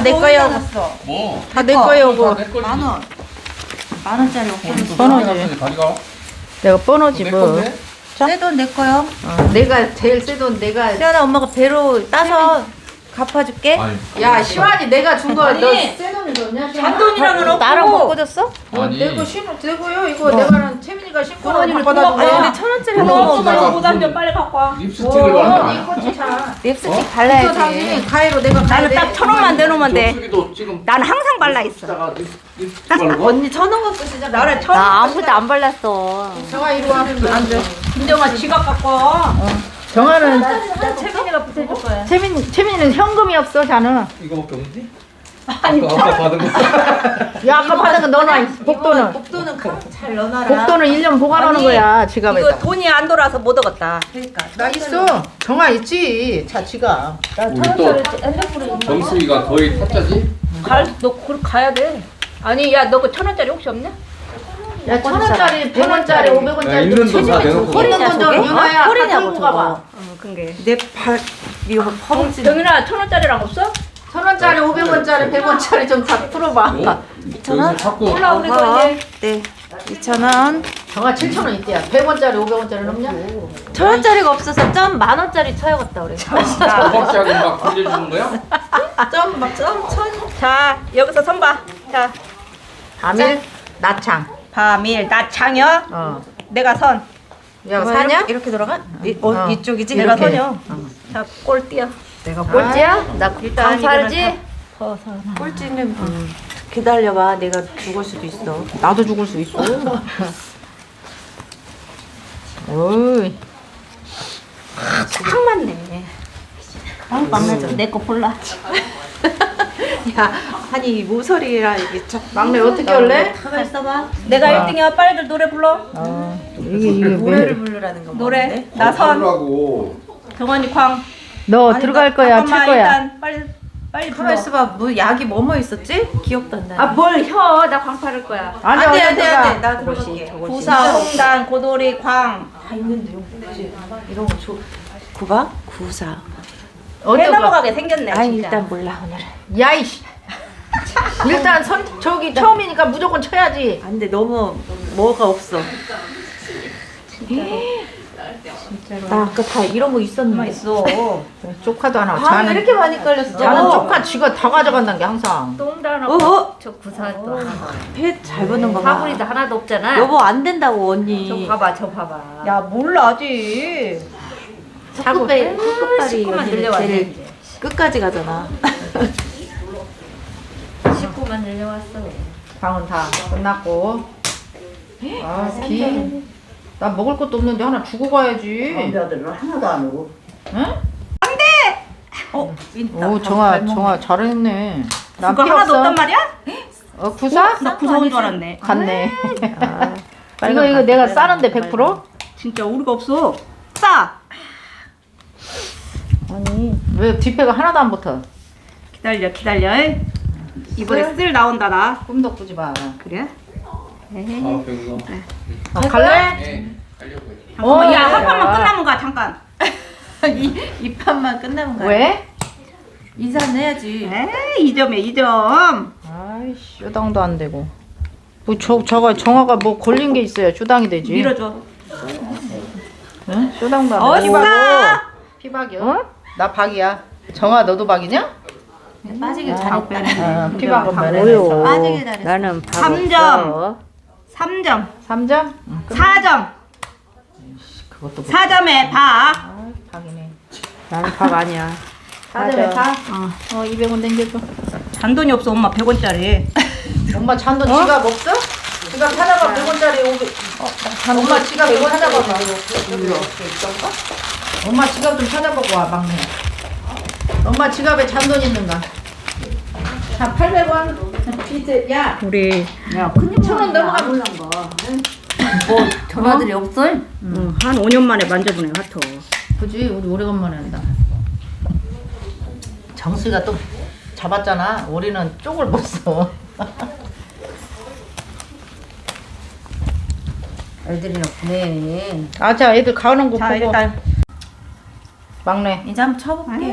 내 거요. 뭐? 다 내 거요. 뭐. 만 원짜리 없어졌어. 번호지. 가져가. 내가 번호지 뭐. 새 돈 내 거요. 내가 제일 새 돈 내가. 시원아 엄마가 배로 따서 갚아줄게. 아니. 야 시환이 내가 준 거 아니, 너새 돈이 줬냐? 잔돈이랑은 없고. 나랑 바꿔줬어? 아니. 내거 신고 되고요. 이거 내가는 채민이가 신고 아니 바꿔다 근데 1,000원짜리 그거 너무 없잖아. 없어. 보단 좀 빨리 갖고 와. 립스틱을 바른다. 이 꽃이 차. 립스틱 이거 발라야지. 당신이 가위로 내가 가야 나는 돼. 딱 1,000원만 내놓으면 돼. 저기도 지금 난 항상 발라 있어. 다가 립스틱 바르고. 언니 1,000원 갖고 쓰자. 나를 1,000원. 나 아무것도 안 발랐어. 정아 이리 와. 앉아. 김정아 지갑 갖고 와. 정아는 채민이가 붙여줄 거야. 채민이는 현금이 없어 자는. 이거밖에 없는데? 아까 받은 거. 야 아까 받은 거 넣어놔. 복도는. 복도는 잘 넣어놔라. 복도는 1년 보관하는 아니, 거야 지갑에다. 이거 돈이 안 돌아서 못 얻었다. 그러니까. 나 있어. 정아 있지. 자 지갑. 우리 또 정수이가 거의 타짜지? 너 가야 돼. 아니 야 너 그 1,000원짜리 혹시 없냐? 야 1,000원짜리, 100원짜리, 500원짜리 있는 돈 다 내놓고 허리는 건좀 윤아야 허리냐고 가봐. 어, 그게. 내발 이거 허벅지 정인아 1,000원짜리랑 없어? 1,000원짜리, 500원짜리, 100원짜리 좀 다 풀어봐. 어? 여기서 자꾸 몰라 우리도 이제. 네 2,000원 정아 7,000원 있대야. 100원짜리, 500원짜리 없냐? 1,000원짜리가 없어서 점 10,000원짜리 쳐야겠다 우리. 허벅지하고 막 빌려주는 거야? 자 여기서 선봐. 자 밤일 나창. 밤일 나창여. 어. 내가 선. 야 사냐? 이렇게 돌아가? 어. 이쪽이지? 내가 이렇게. 선여. 자 꼴띠야. 내가 꼴찌야? 나 일단 살지? 꼴찌는 기다려봐 내가 죽을 수도 있어 나도 죽을 수 있어. 어이. 딱 맞네. 막내죠. 내거 볼라. 야 아니 모서리라 이게 참 막내 어떻게 할래? 가만 있어봐. 내가 1등이야. 빨리들 노래 불러. 이게 노래를 부르라는 거 노래. 나 선. 하라고. 정원이 광. 너 들어갈 거야, 칠 잠깐만, 거야. 일단 빨리 불러. 가만 있어봐 뭐 약이 뭐뭐 있었지? 기억도 안 나. 뭘 혀? 나 광 팔을 거야. 안돼 나 들어갈게 구사, 홍단, 고돌이, 광. 이런 거 줘. 구박? 구사 해 넘어가게 생겼네. 아니 진짜. 일단 몰라 오늘은 야이씨. 일단 저기 처음이니까 무조건 쳐야지. 안돼 너무 뭐가 없어 나 아까 다 이런 거 가만 있었는데 있어. 조카도 하나. 아 이렇게 많이 깔렸어 자는 조카 지가 다 가져간다는 게 항상. 똥단 어? 저 구사도 하나. 배잘 붙는 거봐 화분이도 하나도 없잖아. 여보 안 된다고 언니 저 봐봐, 저 봐봐. 야 몰라 아직. 끝발이 식구만 여기는 늘려왔네 제일 이제. 끝까지 가잖아 식구만 늘려왔어. 방은 다 끝났고. 아, 기. 나 먹을 것도 없는데 하나 주고 가야지. 남자들은 하나도 안 오고. 응? 있다. 오, 정아 잘했네. 난 그거 필요 하나도 없어. 없단 말이야? 구사? 나 구사 온 줄 알았네. 갔네. 이거 내가 싸는데 100%? 진짜 우리가 없어. 싸. 왜 뒷배가 하나도 안 붙어? 기다려. 이번에 쓸 나온다 나. 꿈도 꾸지 마. 그래? 아, 병거. 갈래? 네. 가려고요. 잠깐만. 야, 야. 한 판만 끝나면 가 잠깐. 이 판만 끝나면 가 왜? 인사는 해야지 에이 2점에 2점. 아이씨, 쇼당도 안 되고. 뭐 저거 정아가 뭐 걸린 게 있어야 쇼당이 되지. 밀어줘. 응? 쇼당도 안 되고. 어싸. 피박이요? 어? 나 박이야. 정아 너도 박이냐? 빠지길 잘했다 피박은 뭐요? 빠지길 잘했어 나는 3점. 3점. 3점? 4점. 그것도 4점에 박. 박이네. 나는 박 아니야. 4점에 박? 200원 땡겨줘. 잔돈이 없어 엄마 100원짜리. 엄마 잔돈 지갑 없어? 지갑 찾아봐. 100원짜리 500. 엄마 지갑 좀 찾아봐봐. 엄마 지갑 좀 찾아보고 와, 막내. 엄마 지갑에 잔돈 있는가? 자, 800원. 비트, 야. 우리 야, 근데 1,000원 넘어가면 뭐 전화들이 없어? 한 5년 만에 만져보네 하트. 그지? 우리 오래간만에 한다. 정수이가 또 잡았잖아. 우리는 쪽을 못 써. 애들이 없네 아, 자, 애들 가는 거 자 보고. 일단 막내. 이제 한번 쳐볼게.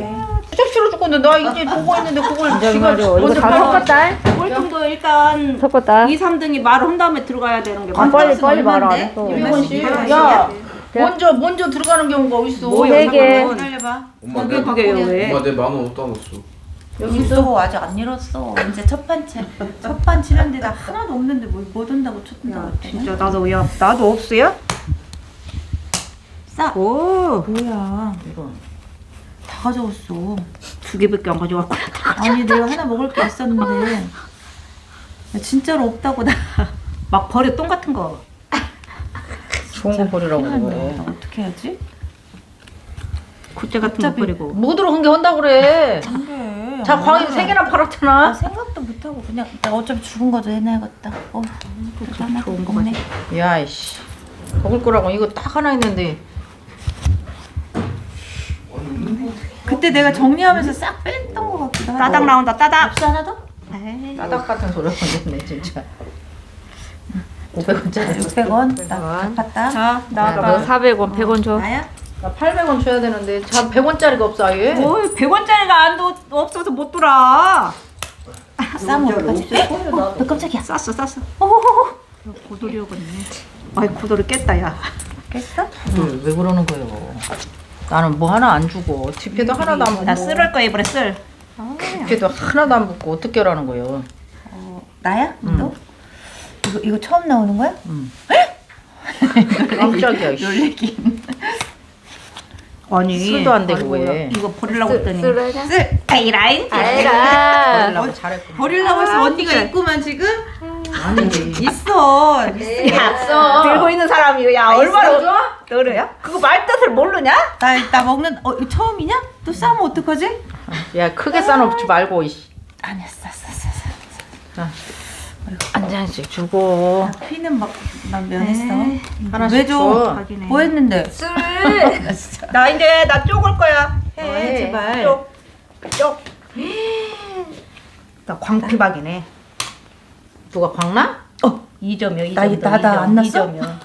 진짜 싫어 죽겠는데 나 이제 보고 있는데 그걸 이제 지가 말이야. 이거 먼저 다 팔아. 섞었다. 꼴통도 일단 섞었다. 2, 3등이 말을 한 다음에 들어가야 되는 게 아, 맞아. 빨리 말 안 얼마인데? 했어. 200원씩. 야, 먼저 들어가는 경우가 어딨어? 세 개. 기다려봐. 엄마 그게 내 그게요 왜? 엄마 내 10,000원 어디다 넣었어? 여기 있어. 아직 안 잃었어. 이제 첫판 치는데 나 하나도 없는데 못 온다고 쳤다고 야 했더니. 진짜 나도 없어요? 싸. 오, 뭐야? 이거. 다 가져왔어. 2개밖에 안 가져왔고. 아니 내가 하나 먹을 게 있었는데 야, 진짜로 없다고 나. 막 버려 똥 같은 거. 좋은 거 버리라고 나 그래. 어떻게 하지? 굿제 같은 거 어차피 버리고. 못 들어간 게 한다 그래. 안돼. 자, 광이 3개나 나 팔았잖아. 생각도 못하고 그냥 나 어차피 죽은 거도 해놔야겠다. 그래도 하나 좋은 거 먹네. 야, 이씨. 먹을 거라고 이거 딱 하나 있는데. 그때 내가 정리하면서 싹 뺐던 거 같기도 하고. 따닥 나온다 따닥. 없어 하나 더? 따닥 같은 소리 하겠네 진짜. 500원짜리. 600원. 나 갚았다. 자 너 나가. 400원, 100원 줘. 나야? 나 800원 줘야 되는데 자 100원짜리가 없어 아예. 오, 100원짜리가 안 없어서 못 돌아. 싸면 어떡하지? 깜짝이야. 쌌어. 고돌이 오겠네. 아이 고돌이 깼다 야. 깼어? 왜 그러는 거예요? 나는 뭐 하나 안 주고 집게도 하나도 안 나 붙고 쓸을 거야 이번에 쓸. 집게도 하나도 안 붙고 어떻게 하라는 거예요? 나야? 너? 이거 처음 나오는 거야? 깜짝이야. 씨. 놀래긴. 아니 술도 안 되고 왜? 이거 버리려고 했더니 쓰레라. 에이라인. 아이라. 버리려고 잘했구나. 버리려고 해서 언니가 있구만 지금? 아니지. 있어. 없어. 들고 있는 사람이 야 얼마나 너래야? 그거 말 뜻을 모르냐? 나 먹는 이거 처음이냐? 또 싸면 어떡하지? 야 크게 싸놓지 말고 이씨. 아니야 싸. 한 잔씩 주고 피는 막 면했어. 하나씩 왜 줘? 줘. 뭐 했는데? 술. 나 이제 나 쪼글 거야. 해 제발. 쪽. 나 광피박이네. 누가 광나? 2점이요. 나안 났어? 2점이요.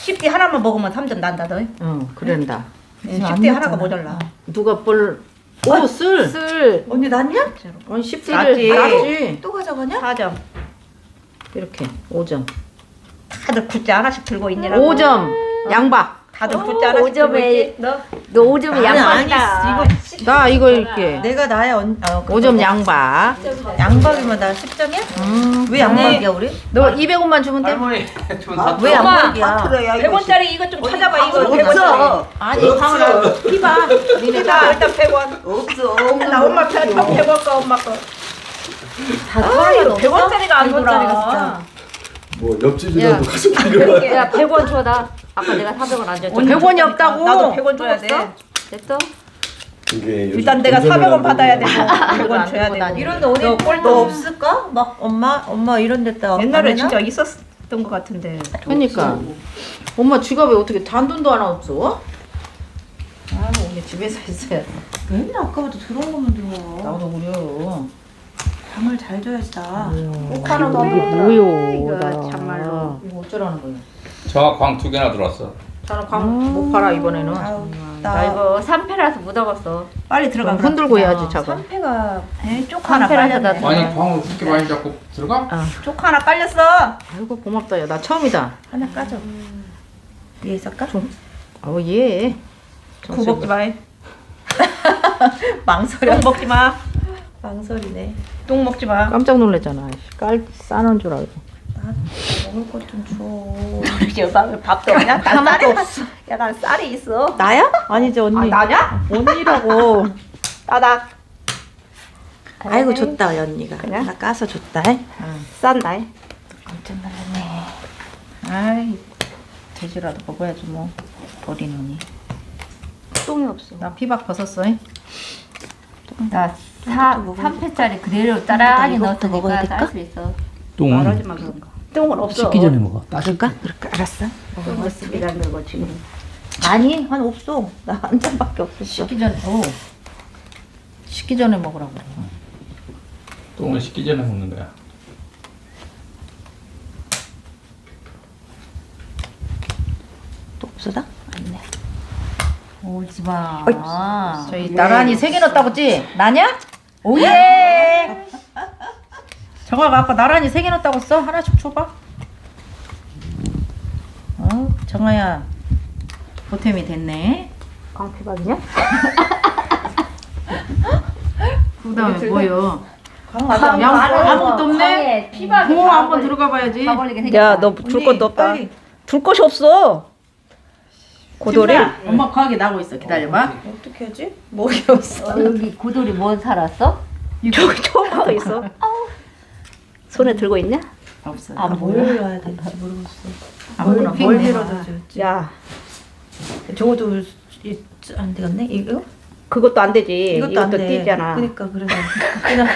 10대 하나만 먹으면 3점 난다 너. 응 그런다. 10대 하나가 모자라. 누가 오 쓸. 술. 언니 났냐? 아니 10대 낫지. 낫지. 또 가져가냐? 4점. 이렇게 5점. 다들 굿즈 하나씩 들고 있니라고. 5점 양박. 다들 굿즈 하나씩 들고 5점에 있지. 너 너 5점에 나는 양반이다. 나 이거 이렇게 내가 나야 5점 양박. 양박이면 나 10점이야? 왜 양박이야 우리? 너 200원만 주면 돼? 할머니 돈 왜 양박이야? 100원짜리 이거 좀 찾아봐 이거 없어. 100원짜리. 아니 방을 피봐. 니네 일단 100원. 없어. 나 엄마 편 100원 거 엄마 거. 다 아 이거 없어? 100원짜리가 안 100원짜리가 돌아. 뭐 옆집이라도 가서 빌려가. 야, 100원 줘, 나. 아까 내가 400원 안 줬잖아. 100원이 없다고. 나도 100원 줘야 돼. 됐어? 이게 일단 내가 400원 받아야 돼. 100원 줘야 안 돼. 이런데 어디 너 없을까? 막 엄마 이런 데다 옛날에 안 해놔? 진짜 있었던 것 같은데. 그러니까 엄마 지갑에 어떻게 잔돈도 하나 없어? 아 우리 집에서 있어야 돼. 맨날 아까부터 들어온 것만 들어와. 나도 그래요. 잠을 잘 줘야지 나. 꼭 하나도 안 이게 먹더라. 뭐요? 이거 나. 참말로. 이거 어쩌라는 거예요? 저광 2개나 들어왔어. 저는 광못 팔아 이번에는. 아우, 나 나 이거 3패라서 묻어갔어. 빨리 들어가. 그럼 흔들고 해야지 자가. 상패가 쪽 하나 한패라서 나 깔렸네. 아니 광을 그렇게 많이 잡고 들어가? 쪽 하나 깔렸어. 아이고 고맙다 야 나 처음이다. 하나 까져. 위에 있을까? 아우 예. 구 먹지 마. 망설여. 똥 먹지 마. 망설이네. 똥 먹지 마. 깜짝 놀랐잖아. 싸는 줄 알고. 나 먹을 것 좀 줘. 이제 밥도 없냐? 난 쌀이 없어. 야, 난 쌀이 있어. 나야? 아니지 언니. 아, 나냐? 언니라고. 따닥. 아이고 줬다 언니가. 그냥? 나 까서 줬다. 싼다. 깜짝 놀랐네. 아이, 돼지라도 먹어야지 뭐. 버리느니. 똥이 없어. 나 피박 벗었어. 나 3패짜리 그대로 따라하니 이거부터 먹어야 넣었으니까 될까? 쌀 수 있어. 말하지 똥은 마 그런 거. 똥은 없어. 씻기 전에 먹어. 따줄까? 그럴까? 알았어. 먹었습니다. 그거 지금. 아니 한 없어. 나 한 잔밖에 없었어. 식기 전에. 식기 전에 먹으라고. 똥은 씻기 전에 먹는 거야. 또 없어다? 아니네. 오지. 하지 마. 저희 나란히 3개 넣었다고지? 나냐? 오예. 정아가 아까 나란히 3개 넣었다고 써? 하나씩 줘봐. 정아야 보탬이 됐네. 깡패박이냐? 그 다음에 뭐요? 맞아. 양 아무것도 없네? 피박이 고 한번 들어가 봐야지. 야, 너 줄 것도 없다. 빨리. 줄 것이 없어. 고돌이? 친구야, 엄마 과하게 나고 있어. 기다려봐. 어떻게 하지? 목이 없어. 여기 고돌이 뭐 살았어? 저기 처음부터 있어. 손에 들고 있냐? 없어. 뭘 해야 될지 모르겠어. 아무거나 뭘 핑 밀어다 줄지. 야, 저것도 안 되겠네. 이거? 그것도 안 되지. 이것도 안 돼. 띄잖아. 그러니까 그래서 그냥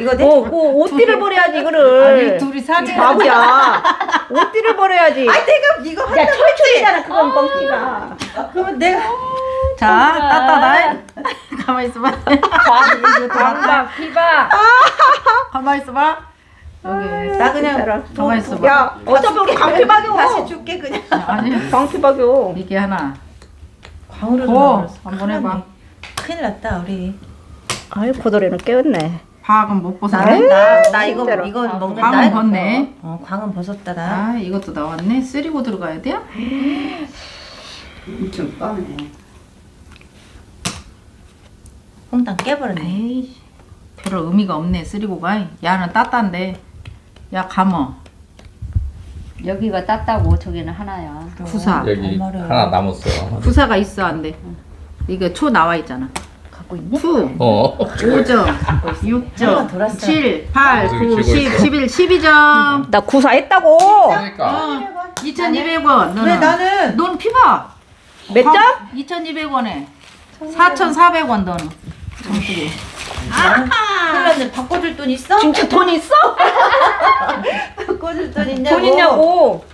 이거 돼? 옷띠를 버려야지 이거를. 아니 둘이 사진. 바보야. 옷띠를 버려야지. 내가 이거 야, 철출이잖아 그건 뻥치가. 그러면 내가 자, 따따다. 가만히 있어봐. 방방 피박. 가만히 있어봐. 여기. 나 그냥 가만히 있어봐. 야, 어차피 우리 광피박이오. 다시 줄게 그냥. 아니 광피박이오. 이게 하나. 광으로 고 한번 해봐. 큰일 났다 우리. 아이 고돌이는 깨웠네. 박은 못 벗었네. 나 이거 진짜로. 이거 먹는다. 광은 벗네. 광은 벗었다 나. 아 이것도 나왔네. 쓰리고 들어가야 돼요? 엄청 빠네. 홍당 깨버렸네. 에이 별 의미가 없네. 쓰리고가. 야는 따따인데. 야 감어. 여기가 땄다고 저기는 하나야. 구사. 여기 엄마를. 하나 남았어. 구사가 있어 안 돼. 이거 초 나와 있잖아. 갖고 있니? 투. 5점. 6점, 돌았어. 7, 8, 저기 9, 쥐고 10, 있어. 11, 12점. 나 구사했다고. 그러니까. 2,200원. 왜 나는 넌 피봐. 몇 점? 2,200원에 4,400원 너는. 정수기. 큰일 났네. 바꿔줄 돈 있어? 진짜 돈 있어? 바꿔줄 돈 있냐고. 돈 있냐고.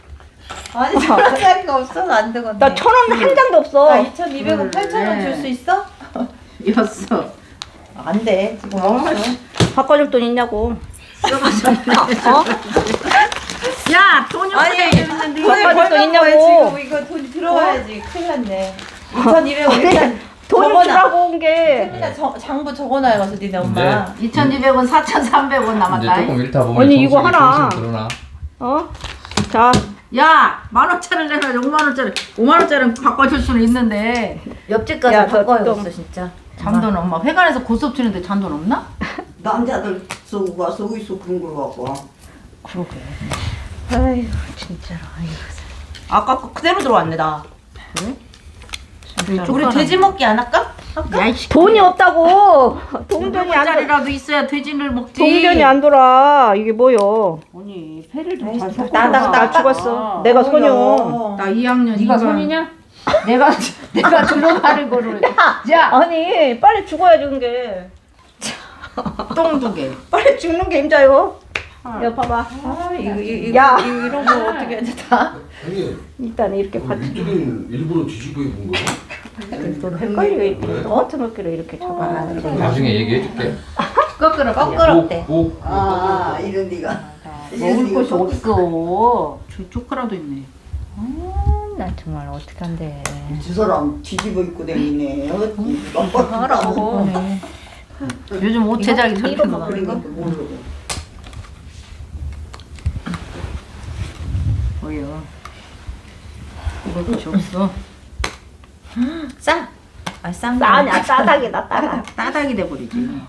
아니 천원짜리가 없어서 안 되거든. 나 1,000원 한 장도 없어. 나 2,200원 8,000원 줄 수 있어? 였어. 안 돼. 지금 없어. 바꿔줄 돈 있냐고. 야, 돈이 아니 없네. 돈을 바꿔줄 돈 벌면 있냐고. 지금 이거 돈 들어와야지. 큰일 났네. 2,200원 일단 돈을 적어놔. 주라고 온 게. 세민아 장부 적어놔요 가서 니네 엄마. 2,200원, 4,300원 이제 남았다. 조금 잃다 보면 아니, 이거 정신이 하나. 정신 드러나. 어? 자, 야, 10,000원짜리를 내가 5만원짜리, 5만원짜리 바꿔줄 수는 있는데. 옆집 야, 가서 너 바꿔야겠어 좀- 진짜. 잔돈 엄마. 회관에서 고스톱 치는데 잔돈 없나? 남자들 쓰고 와서 어디서 그런 걸 갖고 와. 아유 진짜로. 아까 거 그대로 들어왔네 나. 진짜로. 우리 돼지 먹기 안 할까? 야, 이씨. 돈이 없다고. 동전이 안 돌아. 짜리라도 있어야 돼지를 먹지. 동전이 안 돌아. 이게 뭐요? 아니 패를 좀 잘 섞어. 나 죽었어. 내가 소녀. 나 2학년 네가 2반. 손이냐? 내가 들어가는 거를. 야, 아니 빨리 죽어야지 그게. 똥 2개. 빨리 죽는 게 임자요. 야 봐봐. 아 이거 야. 이런 거 어떻게 해야 돼 다? 아니, 일단 이렇게 받쳐. 이쪽은 일부러 뒤집어 입은 거야? 헷갈리게 이렇게 똑같은 어깨로 이렇게 잡아. 나중에 얘기해 줄게. 거꾸로 거꾸롭대. 아, 이런 데가. 먹을 것이 없어. 저 조카라도 있네. 난 정말 어떻게 한대. 저 사람 뒤집어 입고 다니네. 하라고. 요즘 옷 제작이 저렇게 나와. 그런 것도 모르고. 뭐요? 이거 끝이 없어. 싼. 싼 거. 싸냐 싸닥이다 싸닥. 따닥이 돼버리지.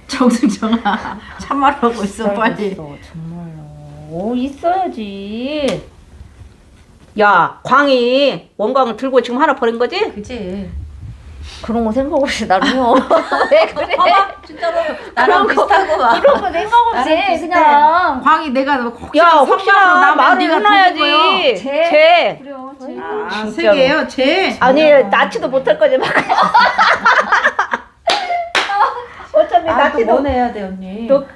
정승정아 참말하고 있어 빨리. 정말로. 오 있어야지. 야 광이 원광을 들고 지금 하나 버린 거지? 그지. 그런 거 생각 없이 나는요. 왜 그래? 봐봐 진짜로 나랑 비슷하고 막. 그런 거 생각 없이 나랑 비슷해. 그냥. 광이 내가 혹시 야 혹시나 말을 해놔야지. 쟤. 그래요. 제 아, 세 진짜로. 개요, 쟤. 아니 낳지도 못할 거지 막. 어차피 나도 낳지도 뭐 해야 돼 언니? 또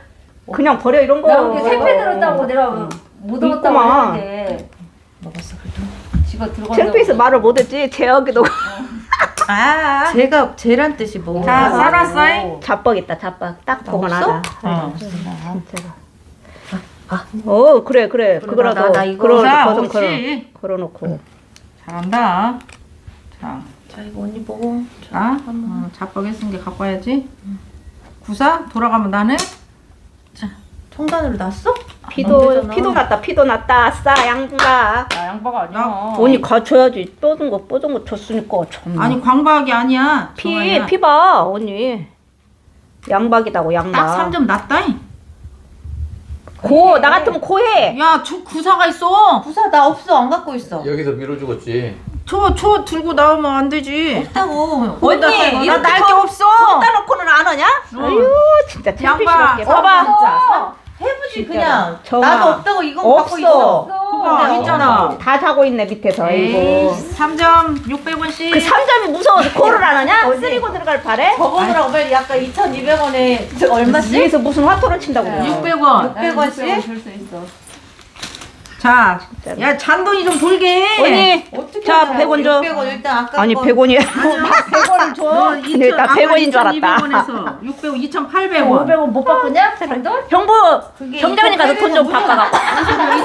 그냥 버려 이런 거. 나 여기 생패 들었다고 내가 못 얻었다고 있구만. 했는데 먹었어 그래도. 지가 들어간다고. 창피해서 말을 못했지. 제하기도 아 제가 제란 뜻이 뭐? 자, 썰었어. 자뻑 있다 자뻑 딱 보관하다. 어. 진짜로. 어 그래 그거라도 나 이거 그러놓고 자, 버섯 옳지. 걸어놓고. 잘한다. 자, 자 이거 언니 보고. 자, 자뻑에 쓴 게 갖고 와야지. 구사 돌아가면 나네. 청단으로 났어? 피도 났다. 아싸 양가. 나 양파가 아니야. 언니 갖춰야지. 뻗은 거 줬으니까 참. 아니 광박이 아니야. 정아야. 피 봐, 언니. 양박이다고, 양박. 딱 3점 났다잉. 고, 나 같으면 고해. 야, 구사가 있어. 부사 나 없어 안 갖고 있어. 여기서 밀어 죽었지. 초 들고 나오면 안 되지. 없다고. 언니, 이거 날게 없어. 따놓고는 안 하냐? 아유, 진짜 양파. 창피스럽게. 봐봐. 진짜. 해보지 그냥. 정아. 나도 없다고 이건 없어. 갖고 있어. 그거 있잖아. 다 자고 있네, 밑에서. 에이, 이거. 3점 600원씩. 그 3점이 무서워서 코를 안 하냐? 쓰리고 들어갈 바래? 저거느라고 빨리 약간 2,200원에 얼마씩? 위에서 무슨 화토를 친다고. 600원. 600원씩? 줄수 있어. 자, 야 잔돈이 좀 돌게. 언니, 어떻게 자, 100원 줘. 600원 일단 아까 아니, 거 100원이야. 100원을 줘. 근데 나 100원인 줄 알았다. 2,200원에서 600원, 2,800원. 500원 못 바꾸냐? 잔돈? 형부, 정장님 가서 돈 좀 바꿔갖고.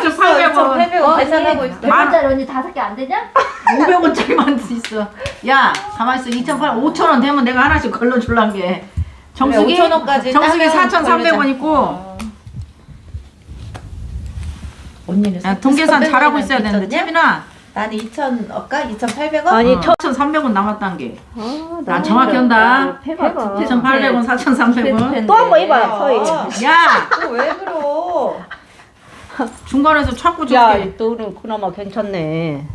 2,800원. 1,800원 계산하고 있어. 100원짜리 언니 5개 안 되냐? 500원짜리만 있어. 야, 가만 있어. 2,800원, 5,000원 되면 내가 하나씩 걸러 줄란 게. 정수기 5,000원까지 정수기 따면 4,300원 있고. 언니는 야, 동계산 잘하고 있어야 되는데. 채민아, 나는 2,000 아까 2,800원? 아니, 1,300원 남았단 게. 난 정확히 한다. 해봐. 2,800원, 4,300원. 또 한 번 해봐, 서희. 야, 왜 그러? 중간에서 찾고 야, 줄게. 너는 그나마 괜찮네.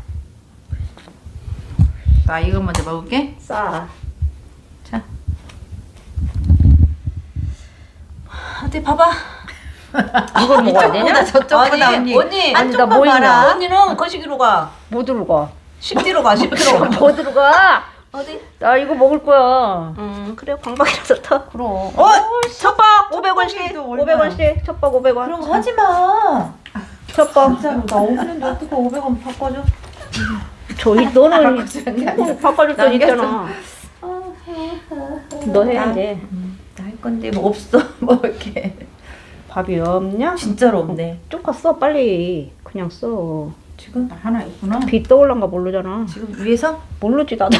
나 이거 먼저 먹을게. 싸. 자. 어디 봐봐. 이걸 먹어야 되냐? 이쪽보다 저쪽보다 언니. 언니, 한쪽만 뭐 있냐? 봐라. 언니는 거시기로 가. 뭐 들어가? 10뒤로 가, 10뒤로 가. 뭐 들어가? 어디? 나 이거 먹을 거야. 그래, 광박이라서 터. 그럼. 첫박 500원씩. 또 얼마야? 500원씩. 첫박 500원. 그런 거 하지 마. 첫박. 진짜로 나 없는데 어떻게 500원 바꿔줘? 저희 너는 바꿔줄 돈 있잖아. 너 해야지. 나 할 건데 뭐 없어. 뭐 이렇게. 밥이 없냐? 진짜로 없네. 쪼까 써 빨리. 그냥 써. 지금 나 하나 있구나. 비 떠올란가 모르잖아. 지금 위에서? 모르지 나도.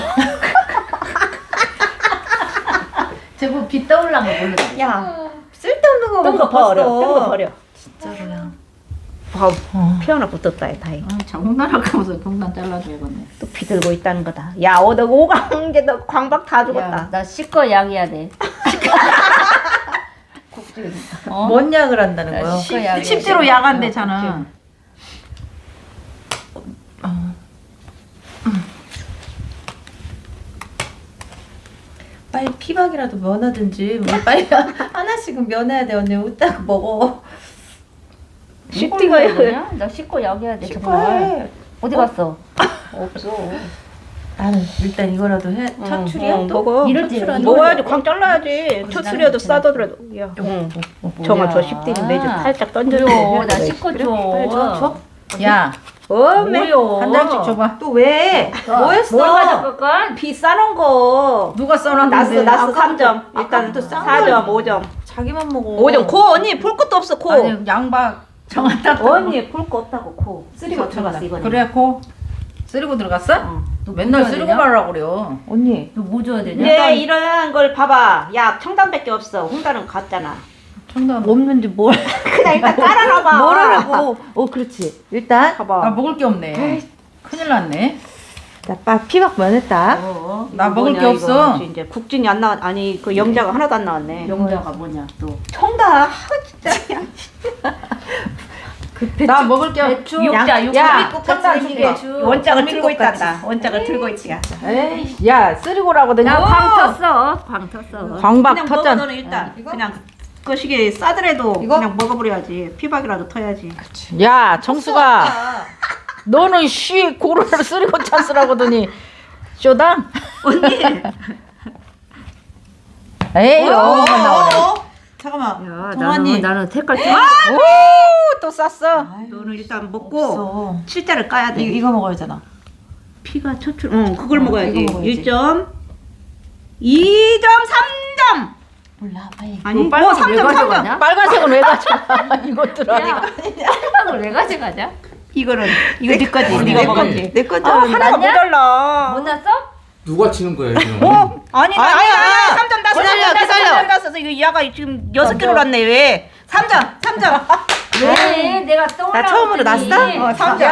저거 비 떠올란 거 몰라. 야 쓸데없는 거만 뜬거 버려. 뜬거 버려. 진짜로야. 봐, 피 하나 붙었다 다행. 아, 자, 홍단할 거면서 홍단 잘라줘야겠네. 또 비 들고 있다는 거다. 야, 너 오강 게너 광박 다 죽었다. 야, 나 실컷 양해야 돼. 뭔 약을 한다는 나 거야? 실컷 양해야 돼. 10대로 야간대잖아. 빨리 피박이라도 면하든지 뭐 빨리 하나씩은 면해야 돼. 언니 웃다가 먹어. 씹디가 뭐냐? 나 실컷 양해야 돼. 정말. 빨리. 어디 갔어? 없어. 나는 일단 이거라도 해. 차출이야 또? 먹어. 이럴지. 먹어야지. 광 잘라야지. 첫술이라도 싸더라도. 야, 정아 저 뭐야. 10대는 매주 살짝 던져. 그래요. 나 실컷 줘. 빨리 줘. 야, 어메. 한 장씩 줘봐. 또 왜? 뭐 했어? 뭘 가져갈까? 비 싸놓은 거. 누가 써놨는데? 났어 3점. 일단 아까부터 싼 4점, 5점. 자기만 먹어. 5점. 코 언니 볼 것도 없어 코. 아니, 양박 정한다. 언니 볼 거 없다고 코. 쓰리고 들어갔어 이번에. 그래, 고. 쓰리고 들어갔어? 너 맨날 줘야 쓰리고 되냐? 말하라고 그래요. 언니. 너 뭐 줘야 되냐? 근데 이런 걸 봐봐. 야 청담밖에 없어. 홍단은 갔잖아. 청담. 없는지 뭘? 그냥 일단 깔아놔봐. 뭐라고? 그렇지. 일단 나 봐봐. 먹을 게 없네. 큰일 났네. 나 피박 면했다. 나 먹을 게 뭐냐, 없어. 이거. 이제 국진이 안 나왔. 아니 그 영자가 하나도 안 나왔네. 영자가 뭐냐 또. 청담. 나 먹을 게 없어. 배추. 육자. 야, 청담 이게 원짝을 장미 들고 꽃 같이. 있단다. 원짝을 들고 있지. 에이, 야, 쓰리고라거든요. 야, 광 텄어. 광 텄어. 광박 그냥 먹어 텄잖아. 너는 일단. 그냥 그 시기에 싸더라도 이거? 그냥 먹어버려야지. 피박이라도 터야지. 야, 정수가. 너는 쉬 고르를 쓰리고 찬스라거더니 쇼당? 언니. 에이, 어머만 나오네. 잠깐만. 야, 정환이. 나는 색깔 좀. 오, 또 쌌어. 너는 일단 먹고 없어. 칠자를 까야 돼. 이거 먹어야 되잖아. 피가 첫출. 응, 그걸 먹어야지. 이거 먹어야지. 1점, 2점, 3점. 몰라, 빨리. 아니, 빨간색 왜 3점, 3점. 가져가냐? 빨간색은 왜 가져가? 이것들아. 빨간색을 왜 가져가냐? 이거는 이거 네 거지. 아니, 네가 내 먹었지. 거지. 내 거죠. 하나가 났냐? 모자라. 못 났어? 누가 치는 거예요 지금? 아니 3점 땄어. 기다려. 땄어. 이거 야가 지금 6개로 났네 왜? 3점. 왜 내가 떠올라? 나 처음으로 났어? 3점.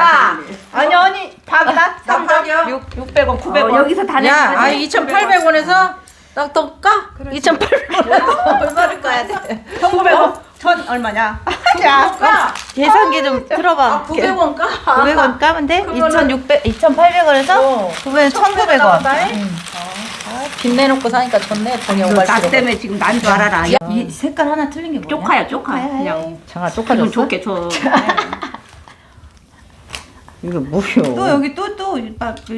아니 박이다. 3점. 600원, 900원. 여기서 다 야, 내는 아 거지? 2,800원에서 또 까? 2,800원. 얼마를 까야 돼? 1,900원. 1,000 얼마냐? 자, 계산기 좀 들어봐. 900원 까? 900원 까면 돼? 2,800원에서 1,900원. 빚 내놓고 사니까 좋네. 돈이 나 오갈수록. 때문에 지금 난 줄 알아라. 이 색깔 하나 틀린 게 뭐야? 쪼카야, 쪼카. 그냥 장아 기분 쪽가졌어? 좋게 줘. 이게 뭐요? 또 여기 또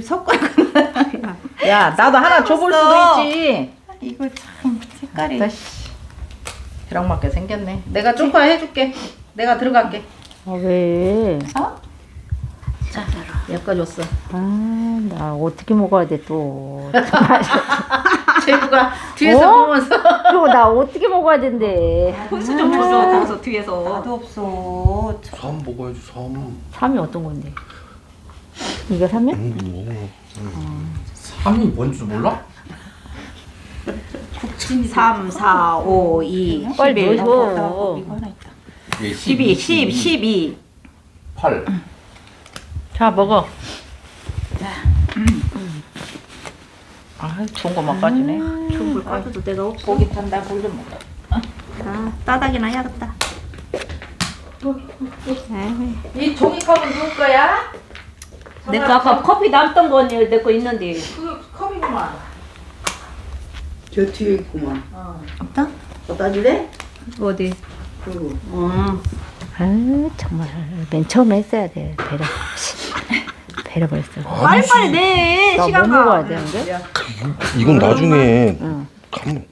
섞어. 야, 나도 하나 줘볼 수도 있지. 이거 참 색깔이. 벼락맞게 생겼네. 내가 쪽파 해줄게. 내가 들어갈게. 아, 왜? 여기까지 줬어. 아, 나 어떻게 먹어야 돼 또? 제부가 뒤에서 어? 보면서. 그거 나 어떻게 먹어야 된대? 혼수 좀 줘서 거기서 뒤에서. 나도 없어. 삼 먹어야지 삼. 삼이 어떤 건데? 이거 삼면? 삼이 뭔지 몰라? 3, 4, 5, 2, 빨리 11, 넣어줘. 이거 하나 있다. 예, 12, 10, 12. 8. 자, 먹어. 아, 좋은 거만 빠지네. 좋은 걸 까줘도 내가 없어. 고기 탄다, 굴 좀 먹어. 아, 따닥이나 해야겠다. 이 종이컵은 누구 거야? 내거 아까 커피 남던 거 내 거 있는데. 그 컵이구만. 저 뒤에 있구만. 없다? 갖다 줄래? 어디? 그리고 아, 정말 맨 처음에 했어야 돼. 배려 벌써. 빨리빨리 내. 나뭐 시간 먹어야 가. 되는데? 이건 나중에 응. 가면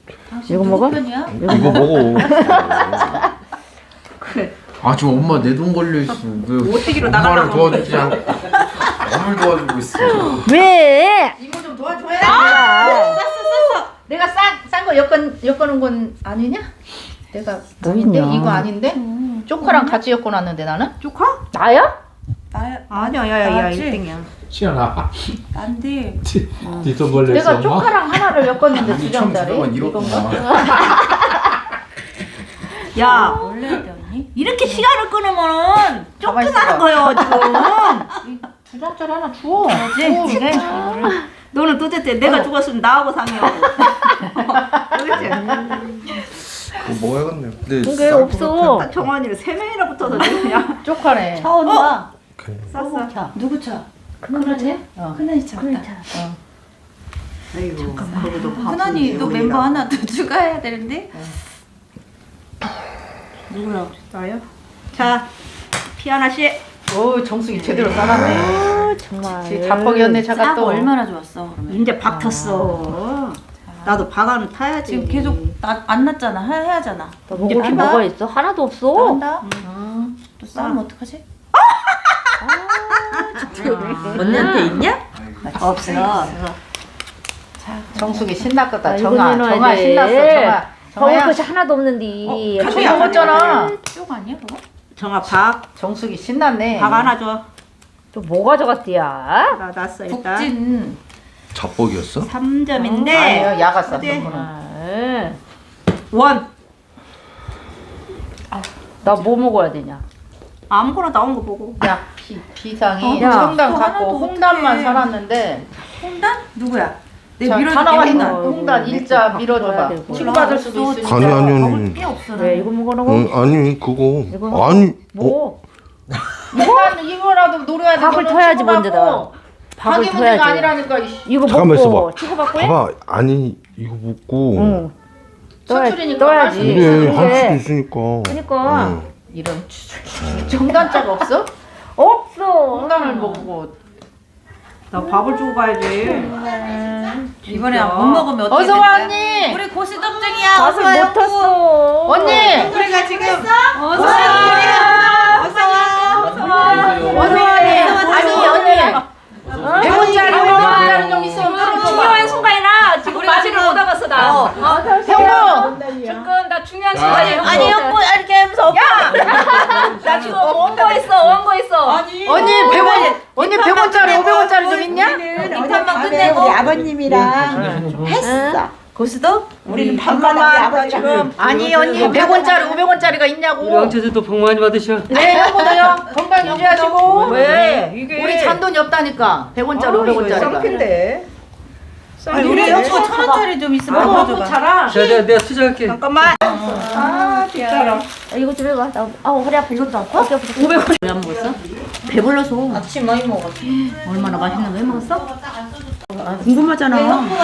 이거 먹어? 편이야? 이거 먹어. 아 지금 엄마 내 돈 걸려 있어. 어떻게로 엄마를 나가려고 도와주지 않고 남을 도와주고 있어. 왜? 이모 좀 도와줘야 내가 싼 거 엮어놓은 건 아니냐? 내가 뭐 아닌데? 있냐? 이거 아닌데? 쪼카랑 같이 엮어놨는데 나는? 조카? 나야? 나야. 아니야, 야야야, 나지? 1등이야. 시연아. 난데. 네돈 걸려 있어 내가 쪼카랑 하나를 엮었는데 두 장짜리 2,900원 이건가? 야, 원래 돼 언니? 이렇게 시간을 끊으면은 가만히 쫓겨나는 있어봐. 거예요, 지금. 두 장짜리 하나 줘. 이게 너는 도대체 내가 죽었으면 나하고 상의하고. 그렇지? 그거 먹어야겠네. 근데 이게 없어. 딱 정환이를 3명이나 붙어서 내가 그냥 쪼카네. 차온다. 쌌어. 누구 차? 그러지? 큰언니 차 없다. 아이고 거기도 큰언니 또 멤버 하나 더 추가해야 되는데. 누구야? 나요? 자, 피아나 씨. 오, 정수기 제대로 싸놨네. 아, 정말. 자뻑이었네, 차가 싸고 또. 얼마나 좋았어 그러면. 이제 박 탔어. 나도 박아는 타야지. 지금 계속 안 났잖아. 해야잖아. 너 먹을 게 뭐가 있어? 하나도 없어. 한다. 또 싸우면 어떡하지? 언니한테 있냐? 없어. 정수기 신났겠다. 아, 이거 정아, 내놔야 정아 돼. 신났어. 정아. 먹을 정아야. 것이 하나도 없는데. 같이 먹었잖아. 쪽 아니야 그거? 정아 박. 정수기 신났네. 박 하나 줘. 또 뭐 가져갔디야? 나 났어 일단. 국진. 자뻑이었어? 3점인데. 아니요, 야가 쌌어. 어디? 아, 원. 나 뭐 먹어야 되냐? 아무거나 나온 거 보고. 야, 비상이 야. 청담 또 갖고 하나도 홍단만 어떡해. 살았는데 홍단? 누구야? 내 자, 밀어줄게 다 나와 있는 홍단. 홍단 일자 밀어줘봐. 바꿔야 되고. 치고받을 수도 없어. 있으니까. 아니 아니 먹을 아니. 게 없어. 왜 이거 먹으라고? 응, 아니 그거 이거 아니 뭐? 일단 이거라도 노려야 돼. 밥을 너는 터야지, 치고받고. 먼저다. 밥을 밥이 문제가 터야지. 아니라니까. 이씨. 이거 잠깐만 먹고 있어봐. 치고받고 해? 봐봐 아니 이거 먹고 응. 서툴이니까 떠야지. 그래 할 그래. 수도 있으니까. 그러니까. 응. 이런 정단자가 없어? 없어. 홍단을 먹고. 나 밥을 주고 가야지. 이번에 못 먹으면 어떻게 어서 와 된다? 언니. 우리 고시덥증이야. 밥을 못 탔어. 언니. 우리가 지금 어서 와. 어서 와. 어서 와 언니. 아니 언니. 100원짜리 500원짜리 좀 있으면 풀어줘봐. 중요한 순간이나 지금 마지를 못 와봤어 나. 형부. 잠깐 나 중요한 야. 순간이야. 아니 형부 이렇게 하면서 오빠. 나 지금 원고 있어. 언니 100원. 언니 100원짜리 500원짜리 좀 있냐? 밑판만 근데 우리 아버님이랑 했어. 고수도? 우리는 밤마다 우리 아버지랑 아니 언니 100원짜리 500원짜리가 있냐고. 양채도 복 많이 받으셔. 네 형보다요. 건강 유지하시고. 왜? 이게 우리 잔돈이 없다니까. 100원짜리 500원짜리가. 쌍핀데. 아니, 우리 여보 1,000원짜리 좀 있으면 먹어줘봐. 자라. 자, 내가 투자할게. 잠깐만. 아, 진짜로. 이거 좀 해봐. 나 허리 아파. 이것도 아파? 500원. 왜 안 먹었어? 배불러서. 아침 많이 먹었어. 얼마나 맛있는 거 해 먹었어? 궁금하잖아.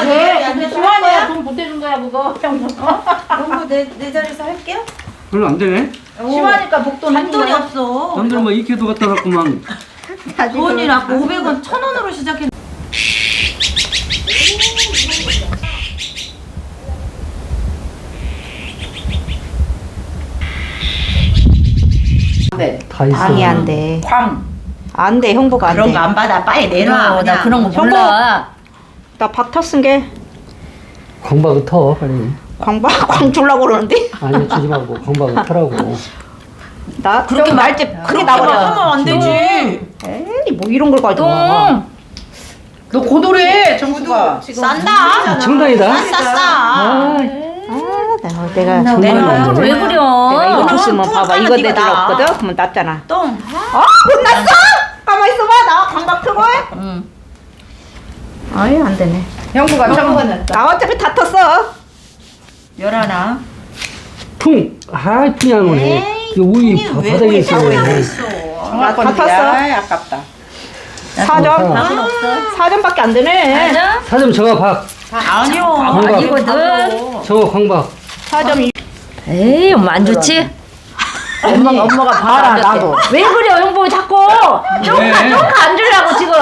왜? 근데 시환이야 돈 보태준 거야 그거. 여보 내 자리에서 할게요. 별로 안 되네. 시환이니까 복돈 한 돈이 거야. 없어. 남들은 뭐 이렇게도 갖다 놨구만. 돈이 났고 500원 1,000원으로 시작했. 네. 다 있어. 방이 안 돼. 광. 안 돼, 형부가 안 돼. 그런 거 안 받아. 빨리 내놔. 나 그냥. 그런 거 몰라. 나 박 쓴 게 광박을 터, 빨리. 광 주려고 그러는데? 아니, 주지 말고 광박을 터라고. 나 그렇게 말지 그렇게 나버려. 하면 안 되지. 에이, 뭐 이런 걸 가지고. 와. 너 고도래 정수가. 싼다. 청당이다. 쌌어. 내가 정말 내가 왜 그려? 내가 이거 줬으면 통 봐봐. 까면 이거 네가 내들 나. 없거든? 그러면 낫잖아. 똥. 혼났어? 가만 있어봐. 나 광박 트고 해. 응. 아이 안 되네. 형부가 처먹었네. 나 어차피 다 텄어. 열하나. 풍! 아, 풍이 안 오네. 이거 우리 바닥에 있어. 나 다 텄어. 아깝다. 4점? 4점밖에 안 되네. 4점 저가 박. 아니요. 광박. 아니거든. 저거 광박. 4점. 에이, 엄마 안 좋지? 엄마가 봐라 나도. 왜 그래, 형부 자꾸? 쪼까 안 주려고 지금.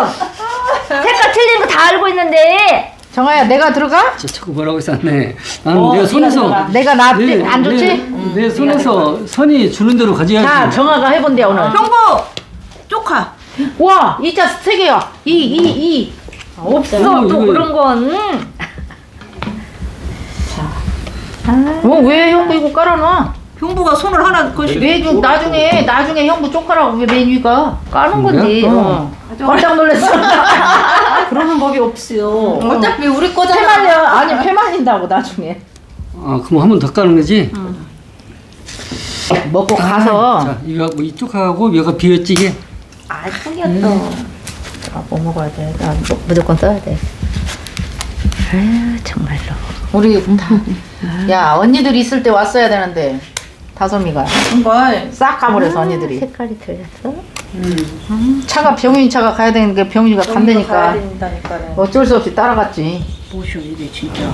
색깔 틀린 거 다 알고 있는데. 정아야 내가 들어가? 저 자꾸 뭐라고 썼네. 나는 내 손에서. 내가 안 좋지? 내 손에서 선이 주는 대로 가져야지. 자 정아가 해본대 오늘. 형부! 쪼카. 와 2자 3개야. 2. 없어, 어머, 또 이거- 그런 건. 왜 형부 이거 깔아놔? 형부가 손을 하나 거시. 나중에 형부 쪽가라고 왜 메뉴가? 까는 건지. 깜짝 놀랐어. 그러는 법이 없어요. 어차피 우리 거잖아. 패말려. 아니 패말린다고 나중에. 아, 그럼 한 번 더 까는 거지? 먹고 가서. 자, 이거 하고 이쪽 하고 여기가 비어지게. 아, 풍이었어. 내가 뭐 먹어야 돼? 나 무조건 써야 돼. 아유, 정말로. 우리 야 언니들이 있을 때 왔어야 되는데 다솜이가 정말. 싹 가버려서 언니들이. 색깔이 틀렸어? 차가 병윤이 차가 가야 되는 게 병윤이가 간다니까 된다니까는. 어쩔 수 없이 따라갔지. 뭐셔 이게 진짜.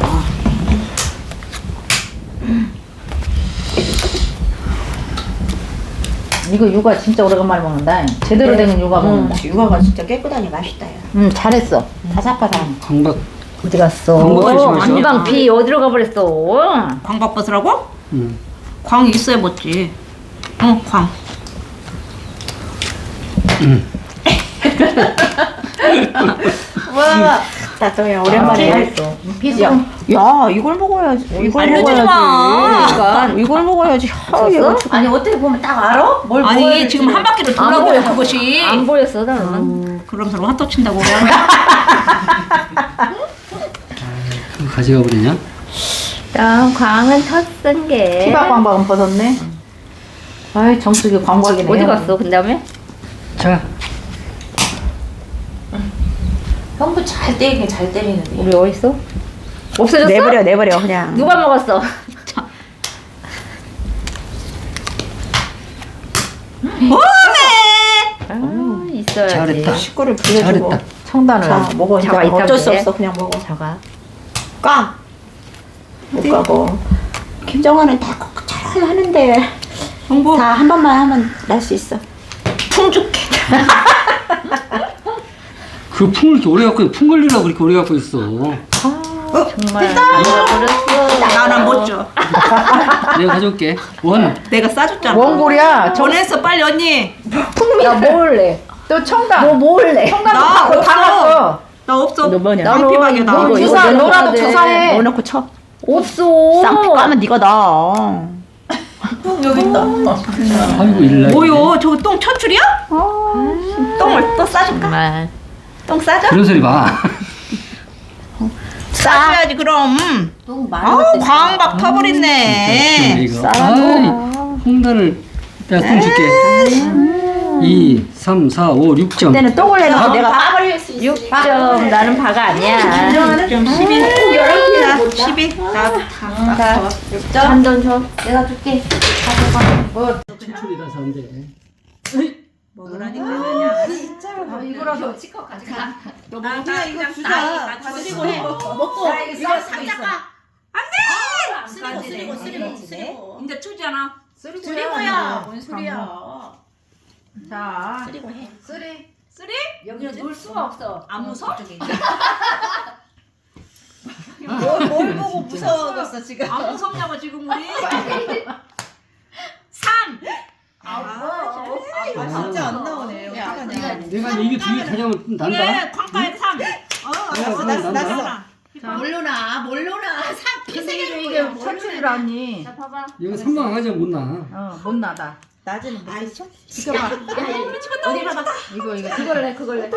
이거 육아 진짜 오래간만에 먹는다. 제대로 된 육아 먹는다. 육아가 진짜 깨끗하니 맛있다. 야. 잘했어. 바삭바삭. 광박. 어디 갔어? 광박 조심하셔. 안방피 어디로 가버렸어? 광박 벗으라고? 응. 광 있어야 먹지. 광. 와. 나도야 오랜만에 했어. 피자. 야 이걸 먹어야지. 이걸 알려주지 먹어야지. 마. 그러니까 이걸 먹어야지. 아, 얘가 아니 어떻게 보면 딱 알아? 뭘 먹어야 아니 될지. 지금 한 바퀴를 돌아보여 그것이. 안 보였어, 나는. 그럼 서로 핫도 친다고. 그거 가져가 버리냐? 그럼 광은 텄은 게. 피박 광박은 벗었네. 아이 정수기 광박이네. 어디 갔어, 그 다음에? 자, 형부 잘 때리긴 잘 때리는데. 우리 어딨어? 없어졌어? 내버려 그냥. 누가 먹었어? 아, 있어야지. 잘했다. 식구를 빌려주고. 잘했다. 청단을. 자 먹어. 이제 자가 있다고 어쩔 수 그래? 없어 그냥 먹어. 저가. 까. 못 가고. 김정아는 다 잘 하는데. 형부. 다 한 번만 하면 날 수 있어. 풍 줄게. 그 풍을 이렇게 오래 갖고, 풍 걸리라고 그렇게 오래 갖고 있어. 정말. 잃어버렸어. 나는 못 줘. 내가 가져올게. 원. 내가 싸줬잖아. 원골이야. 보냈어 빨리 언니. 야 뭘래? 또 청단. 뭐 할래? 청단 나 하고 다 없어. 갔어. 나 없어. 너 뭐냐? 쌍피박이야 나. 너 주사 이거 너라도 내놓아야 주사해. 너 넣고 쳐. 없어. 쌍피 까면 네가 나. 여기 있다. 아이고, 일날. 뭐요? 저거 똥 천출이야? 똥을 또 싸줄까? 정말. 똥 싸줘? 그런 소리 마. 싸줘야지 그럼. 너무 많이 아우 먹겠다. 광박 터버렸네. 이거. 아이, 홍단을 내가 좀 줄게. 2, 3, 4, 5, 6점. 그때는 똥을 내놓고 내가 밥을 6점. 나는 바가 아니야. 12. 12. 나 6점. 한돈 줘. 내가 줄게. 천천히 가서 안 돼. 먹으라니까 그냥. 이거라도 치커 가져가. 나 그냥 주자. 쓰리고 해. 먹고 이거 상자가. 쓰리고. 이제 투잖아. 쓰리고야. 뭔 소리야. 자, 쓰리고 해. 쓰리. 여기는 놀 수가 없어. 안 무서워? 뭘 보고 무서워졌어 지금? 안 무섭냐고 지금 우리? 3! 진짜 안 나오네. 내가 이게 두 개 가져가면 좀 난다. 그래 광가에 3! 몰로나. 3 이게 천출이라니. 자 봐봐. 이거 3만 안 가져면 못 나. 못 나다. 낮에는 못 있어? 어디 봐봐. 그걸 해.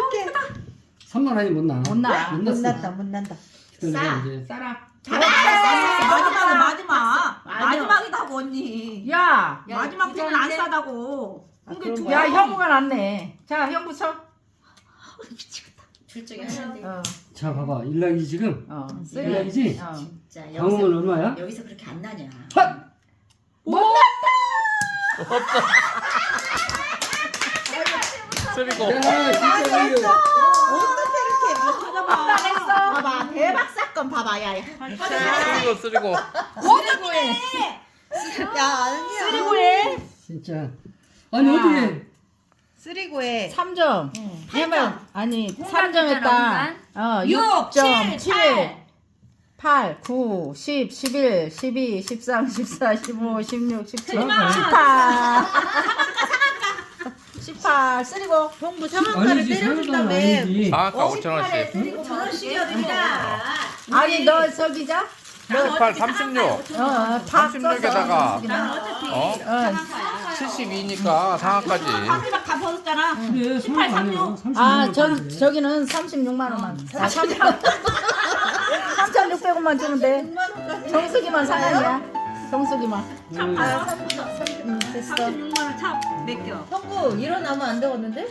3만 원이 못 나. 못 나. 못 났어. 못 난다. 기다려, 이제. 싸라. 마지막이다고 언니. 야, 마지막 때는 안 싸다고. 그게 두 야, 형부가 낫네. 자, 형부 쳐. 둘 중에 하나인데. 자, 봐봐. 일락이 지금. 쓰리. 일락이지? 진짜 방음은 얼마야? 여기서 그렇게 안 나냐? 쓰리고. 야, 진짜 이거. 봐봐 대박 사건 봐봐 야. 쓰리고. 쓰리고에 진짜. 아니, 어떻게. 쓰리고에 3점. 해면 아니, 3점 했다. 6, 6점, 7, 8, 9, 10, 11, 12, 13, 14, 15, 16, 17, 18. 18. 쓰리고. 정부 아니지, 상한가를 상관은 때려준다며. 아니지. 상한가 5,000원씩. 5,000원씩이야 드리라. 아니, 너 저기자? 18, 36. 36에다가 난 어차피 72니까 상한까지. 한비박 다 벗었잖아. 그래, 18, 3만 아니야. 36만 아, 원. 저기는 36만 원만. 3,600원만 주면 돼. 정수기만 상관이야. 정수기만. 참 봐요. 36만 원 참 맡겨. 형부 일어나면 안 되겠는데?